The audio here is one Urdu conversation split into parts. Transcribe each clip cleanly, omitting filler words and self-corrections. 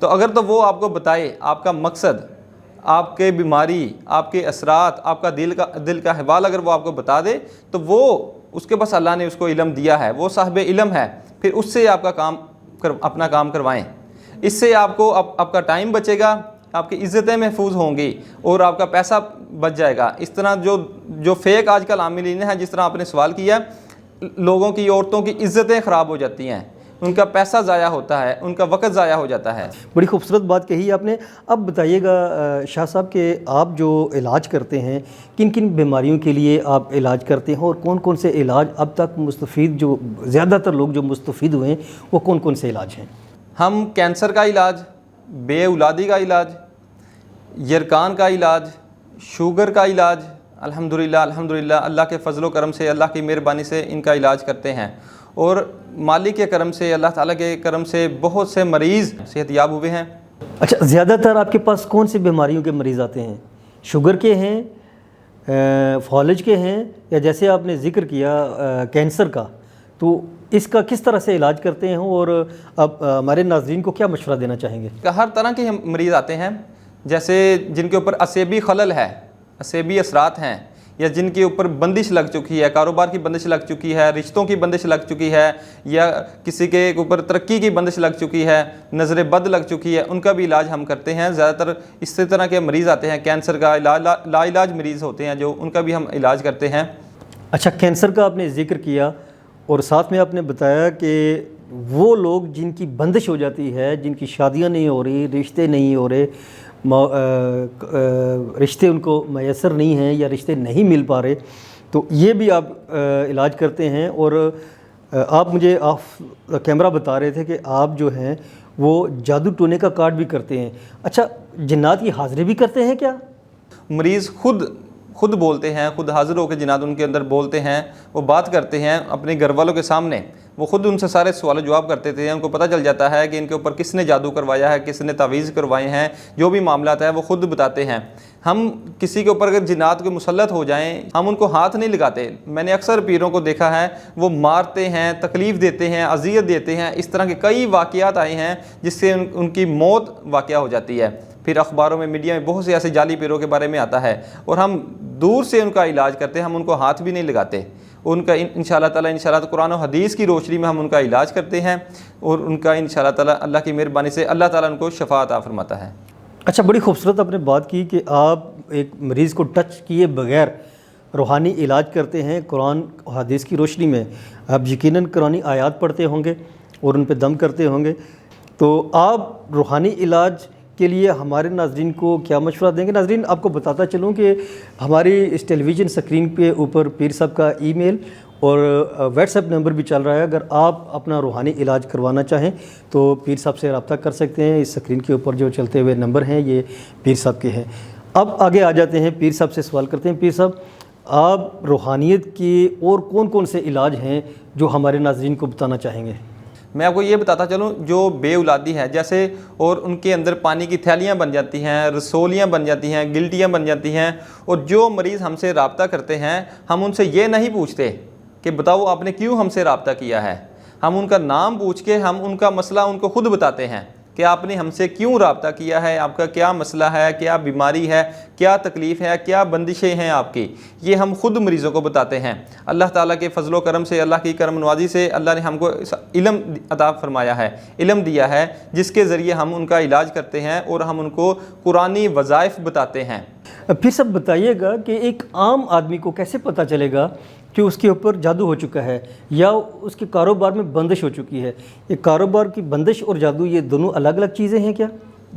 تو اگر تو وہ آپ کو بتائے آپ کا مقصد، آپ کے بیماری، آپ کے اثرات، آپ کا دل کا حوال اگر وہ آپ کو بتا دے تو وہ اس کے بس اللہ نے اس کو علم دیا ہے، وہ صاحب علم ہے، پھر اس سے آپ کا اپنا کام کروائیں۔ اس سے آپ کو آپ کا ٹائم بچے گا، آپ کی عزتیں محفوظ ہوں گی اور آپ کا پیسہ بچ جائے گا۔ اس طرح جو فیک آج کل عاملین ہیں، جس طرح آپ نے سوال کیا، لوگوں کی، عورتوں کی عزتیں خراب ہو جاتی ہیں، ان کا پیسہ ضائع ہوتا ہے، ان کا وقت ضائع ہو جاتا ہے۔ بڑی خوبصورت بات کہی آپ نے۔ اب بتائیے گا شاہ صاحب کہ آپ جو علاج کرتے ہیں، کن کن بیماریوں کے لیے آپ علاج کرتے ہیں، اور کون کون سے علاج اب تک مستفید، جو زیادہ تر لوگ جو مستفید ہوئے ہیں وہ کون کون سے علاج ہیں؟ ہم کینسر کا علاج، بے اولادی کا علاج، یرکان کا علاج، شوگر کا علاج، الحمدللہ اللہ کے فضل و کرم سے، اللہ کی مہربانی سے ان کا علاج کرتے ہیں، اور مالک کے کرم سے، اللہ تعالیٰ کے کرم سے بہت سے مریض صحت یاب ہوئے ہیں۔ اچھا، زیادہ تر آپ کے پاس کون سی بیماریوں کے مریض آتے ہیں؟ شوگر کے ہیں، فالج کے ہیں، یا جیسے آپ نے ذکر کیا کینسر کا، تو اس کا کس طرح سے علاج کرتے ہیں، اور اب ہمارے ناظرین کو کیا مشورہ دینا چاہیں گے؟ ہر طرح کے مریض آتے ہیں، جیسے جن کے اوپر عصبی خلل ہے، عصبی اثرات ہیں، یا جن کے اوپر بندش لگ چکی ہے، کاروبار کی بندش لگ چکی ہے، رشتوں کی بندش لگ چکی ہے، یا کسی کے اوپر ترقی کی بندش لگ چکی ہے، نظر بد لگ چکی ہے، ان کا بھی علاج ہم کرتے ہیں۔ زیادہ تر اس طرح کے مریض آتے ہیں، کینسر کا لا علاج مریض ہوتے ہیں جو، ان کا بھی ہم علاج کرتے ہیں۔ اچھا، کینسر کا آپ نے ذکر کیا، اور ساتھ میں آپ نے بتایا کہ وہ لوگ جن کی بندش ہو جاتی ہے، جن کی شادیاں نہیں ہو رہی، رشتے نہیں ہو رہے، رشتے ان کو میسر نہیں ہیں یا رشتے نہیں مل پا رہے، تو یہ بھی آپ علاج کرتے ہیں۔ اور آپ مجھے آف کیمرہ بتا رہے تھے کہ آپ جو ہیں وہ جادو ٹونے کا کارڈ بھی کرتے ہیں۔ اچھا، جنات کی حاضری بھی کرتے ہیں کیا؟ مریض خود بولتے ہیں، خود حاضر ہو کے جنات ان کے اندر بولتے ہیں، وہ بات کرتے ہیں اپنے گھر والوں کے سامنے، وہ خود ان سے سارے سوال و جواب کرتے تھے، ان کو پتہ چل جاتا ہے کہ ان کے اوپر کس نے جادو کروایا ہے، کس نے تعویذ کروائے ہیں، جو بھی معاملات ہیں وہ خود بتاتے ہیں۔ ہم کسی کے اوپر اگر جنات کے مسلط ہو جائیں، ہم ان کو ہاتھ نہیں لگاتے۔ میں نے اکثر پیروں کو دیکھا ہے، وہ مارتے ہیں، تکلیف دیتے ہیں، اذیت دیتے ہیں، اس طرح کے کئی واقعات آئے ہیں جس سے ان کی موت واقعہ ہو جاتی ہے۔ پھر اخباروں میں، میڈیا میں بہت سے ایسے جعلی پیروں کے بارے میں آتا ہے، اور ہم دور سے ان کا علاج کرتے ہیں، ہم ان کو ہاتھ بھی نہیں لگاتے۔ ان کا انشاءاللہ تعالیٰ قرآن و حدیث کی روشنی میں ہم ان کا علاج کرتے ہیں، اور ان کا انشاءاللہ تعالیٰ اللہ کی مہربانی سے اللہ تعالیٰ ان کو شفا عطا فرماتا ہے۔ اچھا، بڑی خوبصورت آپ نے بات کی کہ آپ ایک مریض کو ٹچ کیے بغیر روحانی علاج کرتے ہیں قرآن و حدیث کی روشنی میں۔ آپ یقیناً قرآنی آیات پڑھتے ہوں گے اور ان پہ دم کرتے ہوں گے، تو آپ روحانی علاج کے لیے ہمارے ناظرین کو کیا مشورہ دیں گے؟ ناظرین، آپ کو بتاتا چلوں کہ ہماری اس ٹیلی ویژن سکرین پہ اوپر پیر صاحب کا ای میل اور واٹس ایپ نمبر بھی چل رہا ہے۔ اگر آپ اپنا روحانی علاج کروانا چاہیں تو پیر صاحب سے رابطہ کر سکتے ہیں۔ اس سکرین کے اوپر جو چلتے ہوئے نمبر ہیں یہ پیر صاحب کے ہیں۔ اب آگے آ جاتے ہیں، پیر صاحب سے سوال کرتے ہیں۔ پیر صاحب، آپ روحانیت کے اور کون کون سے علاج ہیں جو ہمارے ناظرین کو بتانا چاہیں گے؟ میں آپ کو یہ بتاتا چلوں، جو بے اولادی ہے جیسے، اور ان کے اندر پانی کی تھیلیاں بن جاتی ہیں، رسولیاں بن جاتی ہیں، گلٹیاں بن جاتی ہیں، اور جو مریض ہم سے رابطہ کرتے ہیں، ہم ان سے یہ نہیں پوچھتے کہ بتاؤ آپ نے کیوں ہم سے رابطہ کیا ہے، ہم ان کا نام پوچھ کے ہم ان کا مسئلہ ان کو خود بتاتے ہیں کہ آپ نے ہم سے کیوں رابطہ کیا ہے، آپ کا کیا مسئلہ ہے، کیا بیماری ہے، کیا تکلیف ہے، کیا بندشیں ہیں آپ کی، یہ ہم خود مریضوں کو بتاتے ہیں۔ اللہ تعالیٰ کے فضل و کرم سے، اللہ کی کرم نوازی سے اللہ نے ہم کو علم عطا فرمایا ہے، علم دیا ہے، جس کے ذریعے ہم ان کا علاج کرتے ہیں اور ہم ان کو قرآنی وظائف بتاتے ہیں۔ پھر سب بتائیے گا کہ ایک عام آدمی کو کیسے پتہ چلے گا کہ اس کے اوپر جادو ہو چکا ہے یا اس کے کاروبار میں بندش ہو چکی ہے؟ یہ کاروبار کی بندش اور جادو، یہ دونوں الگ الگ چیزیں ہیں کیا؟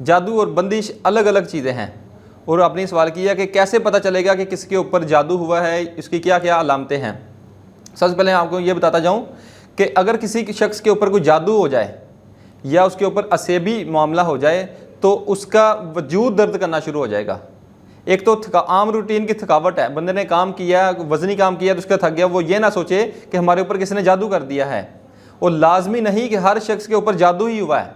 جادو اور بندش الگ الگ چیزیں ہیں، اور آپ نے سوال کیا کہ کیسے پتہ چلے گا کہ کس کے اوپر جادو ہوا ہے، اس کی کیا کیا علامتیں ہیں۔ سب سے پہلے آپ کو یہ بتاتا جاؤں کہ اگر کسی شخص کے اوپر کوئی جادو ہو جائے یا اس کے اوپر عصبی معاملہ ہو جائے تو اس کا وجود درد کرنا شروع ہو جائے گا۔ ایک تو عام روٹین کی تھکاوٹ ہے، بندے نے کام کیا، وزنی کام کیا تو اس کا تھک گیا، وہ یہ نہ سوچے کہ ہمارے اوپر کسی نے جادو کر دیا ہے۔ اور لازمی نہیں کہ ہر شخص کے اوپر جادو ہی ہوا ہے،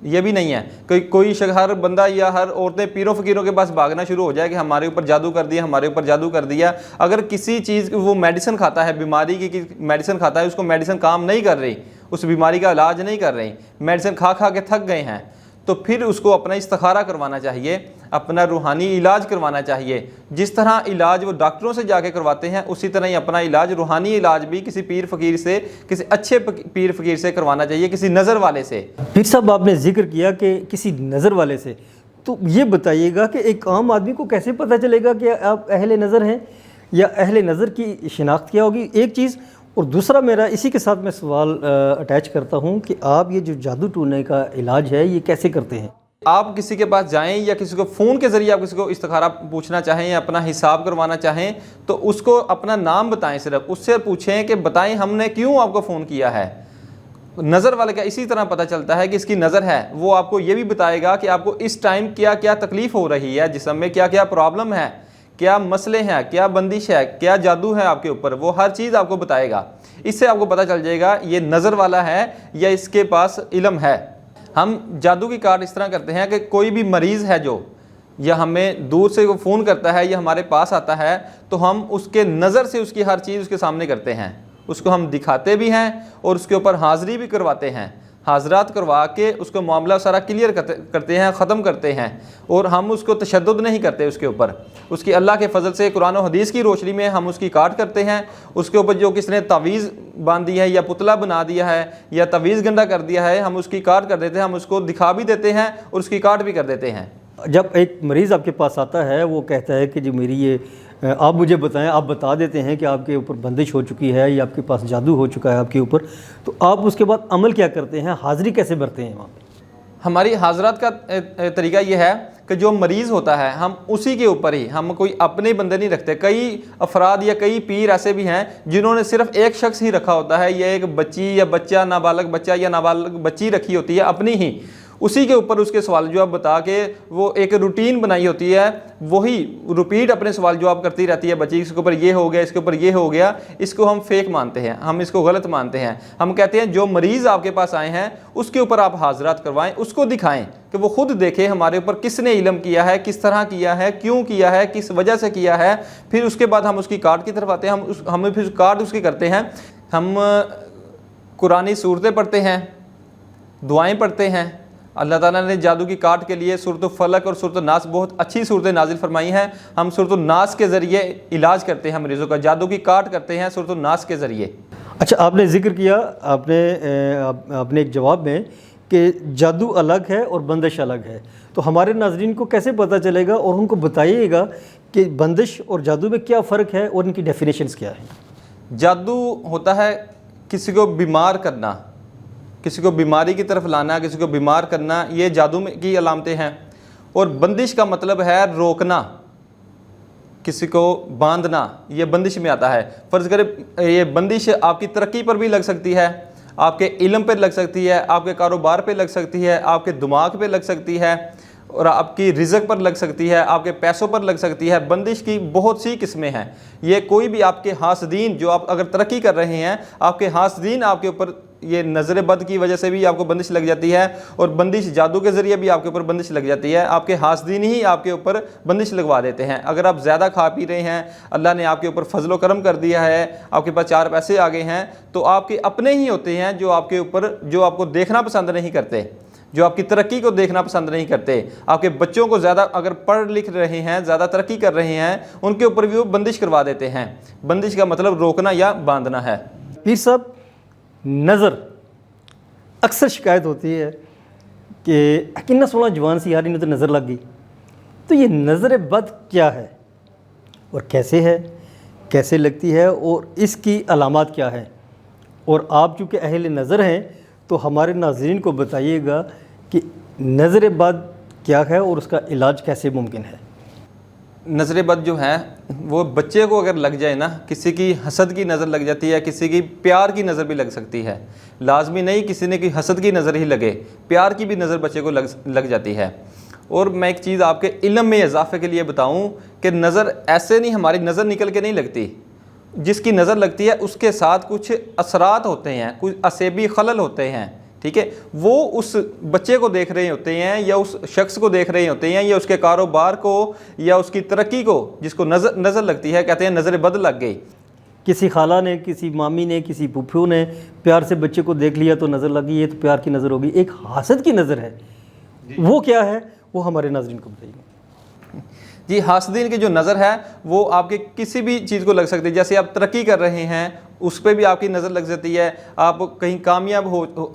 یہ بھی نہیں ہے کوئی شخص، ہر بندہ یا ہر عورتیں پیروں فقیروں کے پاس بھاگنا شروع ہو جائے کہ ہمارے اوپر جادو کر دیا، ہمارے اوپر جادو کر دیا۔ اگر کسی چیز وہ میڈیسن کھاتا ہے، بیماری کی میڈیسن کھاتا ہے، اس کو میڈیسن کام نہیں کر رہی، اس بیماری کا علاج نہیں کر رہی، میڈیسن کھا کھا کے تھک گئے ہیں، تو پھر اس کو اپنا استخارہ کروانا چاہیے، اپنا روحانی علاج کروانا چاہیے۔ جس طرح علاج وہ ڈاکٹروں سے جا کے کرواتے ہیں، اسی طرح ہی اپنا علاج، روحانی علاج بھی کسی پیر فقیر سے، کسی اچھے پیر فقیر سے کروانا چاہیے، کسی نظر والے سے۔ پیر صاحب آپ نے ذکر کیا کہ کسی نظر والے سے، تو یہ بتائیے گا کہ ایک عام آدمی کو کیسے پتہ چلے گا کہ آپ اہل نظر ہیں، یا اہل نظر کی شناخت کیا ہوگی، ایک چیز؟ اور دوسرا میرا اسی کے ساتھ میں سوال اٹیچ کرتا ہوں کہ آپ یہ جو جادو ٹونے کا علاج ہے یہ کیسے کرتے ہیں؟ آپ کسی کے پاس جائیں یا کسی کو فون کے ذریعے آپ کسی کو استخارہ پوچھنا چاہیں یا اپنا حساب کروانا چاہیں تو اس کو اپنا نام بتائیں، صرف اس سے پوچھیں کہ بتائیں ہم نے کیوں آپ کو فون کیا ہے۔ نظر والے کا اسی طرح پتہ چلتا ہے کہ اس کی نظر ہے، وہ آپ کو یہ بھی بتائے گا کہ آپ کو اس ٹائم کیا کیا تکلیف ہو رہی ہے، جسم میں کیا کیا پرابلم ہے، کیا مسئلے ہیں، کیا بندش ہے، کیا جادو ہے آپ کے اوپر، وہ ہر چیز آپ کو بتائے گا۔ اس سے آپ کو پتہ چل جائے گا یہ نظر والا ہے یا اس کے پاس علم ہے۔ ہم جادو کی کارڈ اس طرح کرتے ہیں کہ کوئی بھی مریض ہے جو، یا ہمیں دور سے وہ فون کرتا ہے یا ہمارے پاس آتا ہے، تو ہم اس کے نظر سے اس کی ہر چیز اس کے سامنے کرتے ہیں، اس کو ہم دکھاتے بھی ہیں اور اس کے اوپر حاضری بھی کرواتے ہیں، حاضرات کروا کے اس کو معاملہ سارا کلیئر کرتے ہیں، ختم کرتے ہیں، اور ہم اس کو تشدد نہیں کرتے اس کے اوپر۔ اس کی اللہ کے فضل سے قرآن و حدیث کی روشنی میں ہم اس کی کاٹ کرتے ہیں، اس کے اوپر جو کس نے تعویذ باندھ دی ہے یا پتلا بنا دیا ہے یا تعویذ گنڈا کر دیا ہے، ہم اس کی کاٹ کر دیتے ہیں، ہم اس کو دکھا بھی دیتے ہیں اور اس کی کاٹ بھی کر دیتے ہیں۔ جب ایک مریض آپ کے پاس آتا ہے، وہ کہتا ہے کہ جی میری یہ آپ مجھے بتائیں، آپ بتا دیتے ہیں کہ آپ کے اوپر بندش ہو چکی ہے یا آپ کے پاس جادو ہو چکا ہے آپ کے اوپر، تو آپ اس کے بعد عمل کیا کرتے ہیں، حاضری کیسے بھرتے ہیں وہاں پہ؟ ہماری حاضرات کا طریقہ یہ ہے کہ جو مریض ہوتا ہے ہم اسی کے اوپر ہی، ہم کوئی اپنے بندے نہیں رکھتے۔ کئی افراد یا کئی پیر ایسے بھی ہیں جنہوں نے صرف ایک شخص ہی رکھا ہوتا ہے، یا ایک بچی یا بچہ، نابالغ بچہ یا نابالغ بچی رکھی ہوتی ہے اپنی ہی، اسی کے اوپر اس کے سوال جواب بتا کے وہ ایک روٹین بنائی ہوتی ہے، وہی ریپیٹ اپنے سوال جواب کرتی رہتی ہے بچی، اس کے اوپر یہ ہو گیا، اس کے اوپر یہ ہو گیا۔ اس کو ہم فیک مانتے ہیں، ہم اس کو غلط مانتے ہیں۔ ہم کہتے ہیں جو مریض آپ کے پاس آئے ہیں اس کے اوپر آپ حاضرات کروائیں، اس کو دکھائیں کہ وہ خود دیکھے ہمارے اوپر کس نے علم کیا ہے، کس طرح کیا ہے، کیوں کیا ہے، کس وجہ سے کیا ہے۔ پھر اس کے بعد ہم اس کی کارڈ کی طرف آتے ہیں، ہم پھر کارڈ اس کی کرتے ہیں، ہم قرآنی صورتیں پڑھتے ہیں، دعائیں پڑھتے ہیں۔ اللہ تعالیٰ نے جادو کی کاٹ کے لیے سورۃ الفلق اور سورۃ الناس بہت اچھی صورتیں نازل فرمائی ہیں۔ ہم سورۃ الناس کے ذریعے علاج کرتے ہیں مریضوں کا، جادو کی کاٹ کرتے ہیں سورۃ الناس کے ذریعے۔ اچھا، آپ نے ذکر کیا، آپ نے ایک جواب میں کہ جادو الگ ہے اور بندش الگ ہے، تو ہمارے ناظرین کو کیسے پتہ چلے گا، اور ان کو بتائیے گا کہ بندش اور جادو میں کیا فرق ہے اور ان کی ڈیفینیشنز کیا ہیں؟ جادو ہوتا ہے کسی کو بیمار کرنا، کسی کو بیماری کی طرف لانا، کسی کو بیمار کرنا، یہ جادو میں کی علامتیں ہیں۔ اور بندش کا مطلب ہے روکنا، کسی کو باندھنا، یہ بندش میں آتا ہے۔ فرض کرے یہ بندش آپ کی ترقی پر بھی لگ سکتی ہے، آپ کے علم پہ لگ سکتی ہے، آپ کے کاروبار پہ لگ سکتی ہے، آپ کے دماغ پہ لگ سکتی ہے، اور آپ کی رزق پر لگ سکتی ہے، آپ کے پیسوں پر لگ سکتی ہے۔ بندش کی بہت سی قسمیں ہیں۔ یہ کوئی بھی آپ کے حاسدین، جو آپ اگر ترقی کر رہے ہیں، آپ کے حاسدین آپ کے اوپر یہ نظر بد کی وجہ سے بھی آپ کو بندش لگ جاتی ہے، اور بندش جادو کے ذریعے بھی آپ کے اوپر بندش لگ جاتی ہے۔ آپ کے حاسدین ہی آپ کے اوپر بندش لگوا دیتے ہیں۔ اگر آپ زیادہ کھا پی رہے ہیں، اللہ نے آپ کے اوپر فضل و کرم کر دیا ہے، آپ کے پاس 4 پیسے آ گئے ہیں، تو آپ کے اپنے ہی ہوتے ہیں جو آپ کے اوپر، جو آپ کو دیکھنا پسند نہیں کرتے، جو آپ کی ترقی کو دیکھنا پسند نہیں کرتے۔ آپ کے بچوں کو زیادہ اگر پڑھ لکھ رہے ہیں، زیادہ ترقی کر رہے ہیں، ان کے اوپر بھی وہ بندش کروا دیتے ہیں۔ بندش کا مطلب روکنا یا باندھنا ہے۔ پیر صاحب، نظر اکثر شکایت ہوتی ہے کہ کنہ سونا جوان سی یار انہیں تو نظر لگ گئی، تو یہ نظر بد کیا ہے اور کیسے ہے، کیسے لگتی ہے، اور اس کی علامات کیا ہیں؟ اور آپ چونکہ اہل نظر ہیں تو ہمارے ناظرین کو بتائیے گا کہ نظر بد کیا ہے اور اس کا علاج کیسے ممکن ہے؟ نظر بد جو ہے وہ بچے کو اگر لگ جائے نا، کسی کی حسد کی نظر لگ جاتی ہے، کسی کی پیار کی نظر بھی لگ سکتی ہے، لازمی نہیں کسی نے کی حسد کی نظر ہی لگے، پیار کی بھی نظر بچے کو لگ جاتی ہے۔ اور میں ایک چیز آپ کے علم میں اضافے کے لیے بتاؤں کہ نظر ایسے نہیں، ہماری نظر نکل کے نہیں لگتی، جس کی نظر لگتی ہے اس کے ساتھ کچھ اثرات ہوتے ہیں، کچھ عصبی خلل ہوتے ہیں، ٹھیک ہے؟ وہ اس بچے کو دیکھ رہے ہوتے ہیں، یا اس شخص کو دیکھ رہے ہوتے ہیں، یا اس کے کاروبار کو، یا اس کی ترقی کو، جس کو نظر لگتی ہے، کہتے ہیں نظر بد لگ گئی۔ کسی خالہ نے، کسی مامی نے، کسی پھوپھیوں نے پیار سے بچے کو دیکھ لیا تو نظر لگی، یہ تو پیار کی نظر ہوگی۔ ایک حاسد کی نظر ہے، وہ کیا ہے وہ ہمارے ناظرین کو بتائیے۔ جی، حاسدین کی جو نظر ہے وہ آپ کے کسی بھی چیز کو لگ سکتی ہے، جیسے آپ ترقی کر رہے ہیں اس پہ بھی آپ کی نظر لگ جاتی ہے، آپ کہیں کامیاب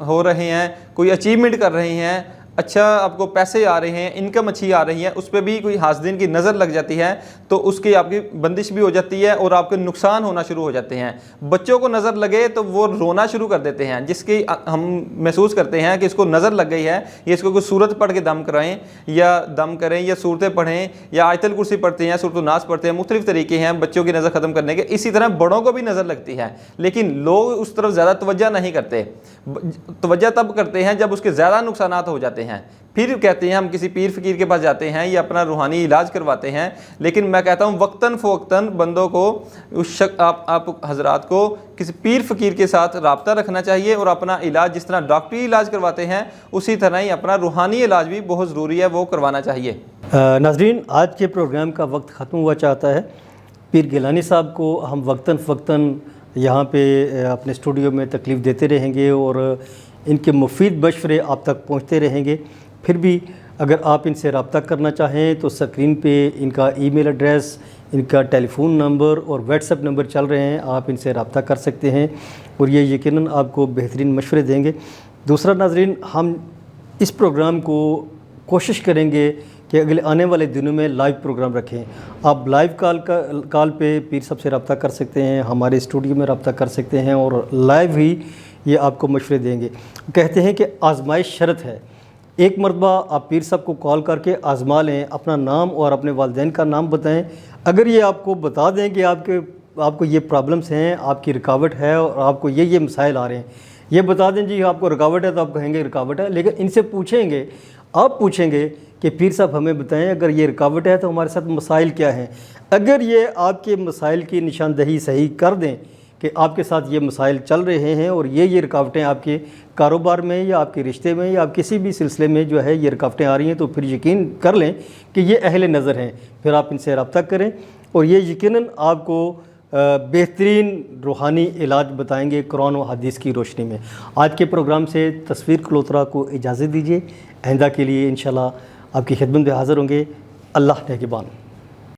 ہو رہے ہیں، کوئی اچیومنٹ کر رہے ہیں، اچھا آپ کو پیسے آ رہے ہیں، انکم اچھی آ رہی ہے، اس پہ بھی کوئی حاسدین کی نظر لگ جاتی ہے تو اس کی آپ کی بندش بھی ہو جاتی ہے اور آپ کے نقصان ہونا شروع ہو جاتے ہیں۔ بچوں کو نظر لگے تو وہ رونا شروع کر دیتے ہیں، جس کی ہم محسوس کرتے ہیں کہ اس کو نظر لگ گئی ہے، یا اس کو کوئی سورت پڑھ کے دم کرائیں یا دم کریں یا صورتیں پڑھیں یا آیت الکرسی پڑھتے ہیں، سورۃ الناس پڑھتے ہیں، مختلف طریقے ہیں بچوں کی نظر ختم کرنے کے۔ اسی طرح بڑوں کو بھی نظر لگتی ہے، لیکن لوگ اس طرف زیادہ توجہ نہیں کرتے، توجہ تب کرتے ہیں جب اس کے زیادہ نقصانات ہو جاتے ہیں، پھر کہتے ہیں ہم کسی پیر فقیر کے پاس جاتے ہیں یا اپنا روحانی علاج کرواتے ہیں۔ لیکن میں کہتا ہوں وقتاً فوقتاً بندوں کو آپ حضرات کو کسی پیر فقیر کے ساتھ رابطہ رکھنا چاہیے اور اپنا علاج جس طرح ڈاکٹری علاج کرواتے ہیں اسی طرح ہی اپنا روحانی علاج بھی بہت ضروری ہے، وہ کروانا چاہیے۔ ناظرین، آج کے پروگرام کا وقت ختم ہوا چاہتا ہے۔ پیر گیلانی صاحب کو ہم وقتاً فوقتاً یہاں پہ اپنے اسٹوڈیو میں تکلیف دیتے رہیں گے اور ان کے مفید مشورے آپ تک پہنچتے رہیں گے۔ پھر بھی اگر آپ ان سے رابطہ کرنا چاہیں تو اسکرین پہ ان کا ای میل ایڈریس، ان کا ٹیلی فون نمبر اور واٹس ایپ نمبر چل رہے ہیں، آپ ان سے رابطہ کر سکتے ہیں اور یہ یقیناً آپ کو بہترین مشورے دیں گے۔ دوسرا ناظرین، ہم اس پروگرام کو کوشش کریں گے کہ اگلے آنے والے دنوں میں لائیو پروگرام رکھیں۔ آپ لائیو کال پہ پیر صاحب سے رابطہ کر سکتے ہیں، ہمارے اسٹوڈیو میں رابطہ کر سکتے ہیں اور لائیو ہی یہ آپ کو مشورے دیں گے۔ کہتے ہیں کہ آزمائش شرط ہے، ایک مرتبہ آپ پیر صاحب کو کال کر کے آزما لیں، اپنا نام اور اپنے والدین کا نام بتائیں۔ اگر یہ آپ کو بتا دیں کہ آپ کو یہ پرابلمس ہیں، آپ کی رکاوٹ ہے اور آپ کو یہ مسائل آ رہے ہیں، یہ بتا دیں جی آپ کو رکاوٹ ہے تو آپ کہیں گے رکاوٹ ہے، لیکن ان سے پوچھیں گے، آپ پوچھیں گے کہ پیر صاحب ہمیں بتائیں اگر یہ رکاوٹ ہے تو ہمارے ساتھ مسائل کیا ہیں۔ اگر یہ آپ کے مسائل کی نشاندہی صحیح کر دیں کہ آپ کے ساتھ یہ مسائل چل رہے ہیں اور یہ رکاوٹیں آپ کے کاروبار میں یا آپ کے رشتے میں یا آپ کسی بھی سلسلے میں جو ہے یہ رکاوٹیں آ رہی ہیں، تو پھر یقین کر لیں کہ یہ اہل نظر ہیں، پھر آپ ان سے رابطہ کریں اور یہ یقیناً آپ کو بہترین روحانی علاج بتائیں گے قرآن و حدیث کی روشنی میں۔ آج کے پروگرام سے تصویر کلوترا کو اجازت دیجیے، آئندہ کے لیے انشاءاللہ آپ کی خدمت میں حاضر ہوں گے۔ اللہ نگہبان۔